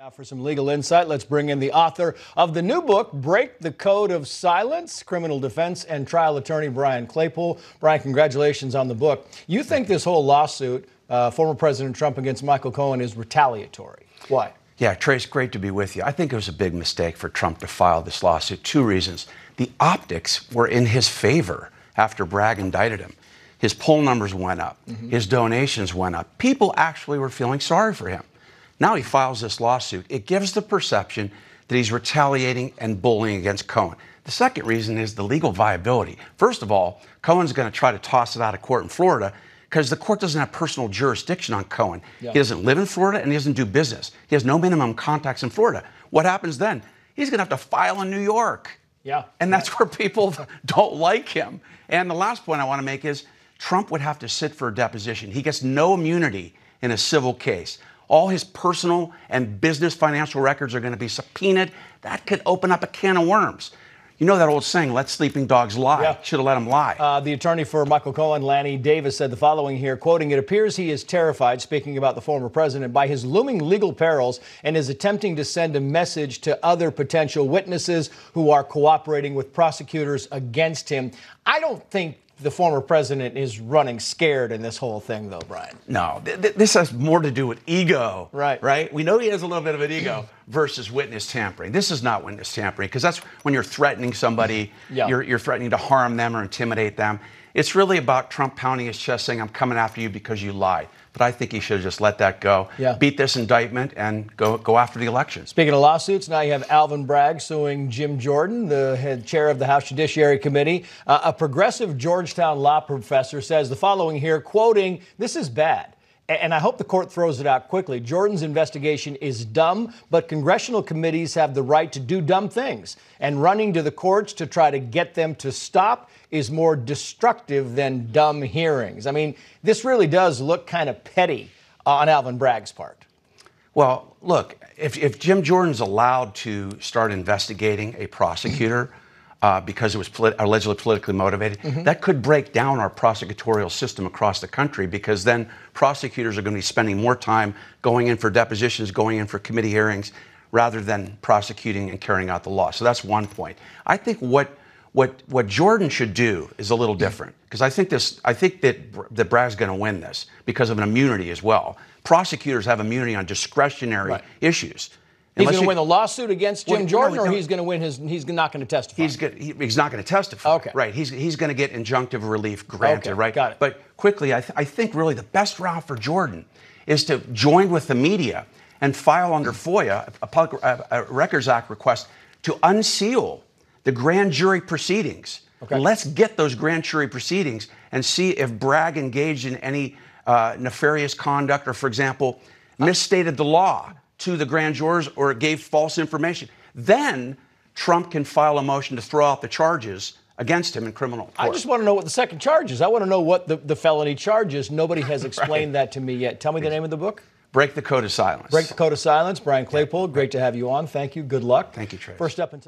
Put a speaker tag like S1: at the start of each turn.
S1: Now for some legal insight, let's bring in the author of the new book, Break the Code of Silence, criminal defense and trial attorney Brian Claypool. Brian, congratulations on the book. You think this whole lawsuit, former President Trump against Michael Cohen, is retaliatory. Why?
S2: Yeah, Trace, great to be with you. I think it was a big mistake for Trump to file this lawsuit. Two reasons. The optics were in his favor after Bragg indicted him. His poll numbers went up. His donations went up. People actually were feeling sorry for him. Now he files this lawsuit. It gives the perception that he's retaliating and bullying against Cohen. The second reason is the legal viability. First of all, Cohen's going to try to toss it out of court in Florida because the court doesn't have personal jurisdiction on Cohen. Yeah. He doesn't live in Florida and he doesn't do business. He has no minimum contacts in Florida. What happens then? He's going to have to file in New York.
S1: Yeah.
S2: And that's where people don't like him. And the last point I want to make is Trump would have to sit for a deposition. He gets no immunity in a civil case. All his personal and business financial records are going to be subpoenaed. That could open up a can of worms. You know that old saying, let sleeping dogs lie. Yeah. Should have let them lie.
S1: The attorney for Michael Cohen, Lanny Davis, said the following here, quoting, "It appears he is terrified," speaking about the former president, "by his looming legal perils and is attempting to send a message to other potential witnesses who are cooperating with prosecutors against him." I don't think the former president is running scared in this whole thing, though, Brian.
S2: No, this has more to do with ego.
S1: Right.
S2: We know he has a little bit of an ego versus witness tampering. This is not witness tampering because that's when you're threatening somebody, you're threatening to harm them or intimidate them. It's really about Trump pounding his chest saying, I'm coming after you because you lied. But I think he should have just let that go, beat this indictment, and go after the election.
S1: Speaking of lawsuits, now you have Alvin Bragg suing Jim Jordan, the head chair of the House Judiciary Committee. A progressive Georgetown law professor says the following here, quoting, "This is bad. And I hope the court throws it out quickly. Jordan's investigation is dumb, but congressional committees have the right to do dumb things. And running to the courts to try to get them to stop is more destructive than dumb hearings." I mean, this really does look kind of petty on Alvin Bragg's part.
S2: Well, look, if Jim Jordan's allowed to start investigating a prosecutor because it was allegedly politically motivated, that could break down our prosecutorial system across the country because then prosecutors are going to be spending more time going in for depositions, going in for committee hearings, rather than prosecuting and carrying out the law. So that's one point. I think what Jordan should do is a little different because I think that Bragg's going to win this because of an immunity as well. Prosecutors have immunity on discretionary issues.
S1: He's going to win the lawsuit against Jim Jordan, or he's going to win he's not going to testify?
S2: He's not going to testify.
S1: Okay.
S2: Right. He's going to get injunctive relief granted,
S1: okay.
S2: Right?
S1: Got it.
S2: But quickly, I think really the best route for Jordan is to join with the media and file under FOIA, a Records Act request, to unseal the grand jury proceedings. Okay. Let's get those grand jury proceedings and see if Bragg engaged in any nefarious conduct or, for example, misstated the law to the grand jurors or gave false information. Then Trump can file a motion to throw out the charges against him in criminal court.
S1: I just want to know what the second charge is. I want to know what the felony charge is. Nobody has explained that to me yet. Tell me the name of the book.
S2: Break the Code of Silence.
S1: Break the Code of Silence. Brian Claypool, great to have you on. Thank you. Good luck.
S2: Thank you, Trace.
S1: First up in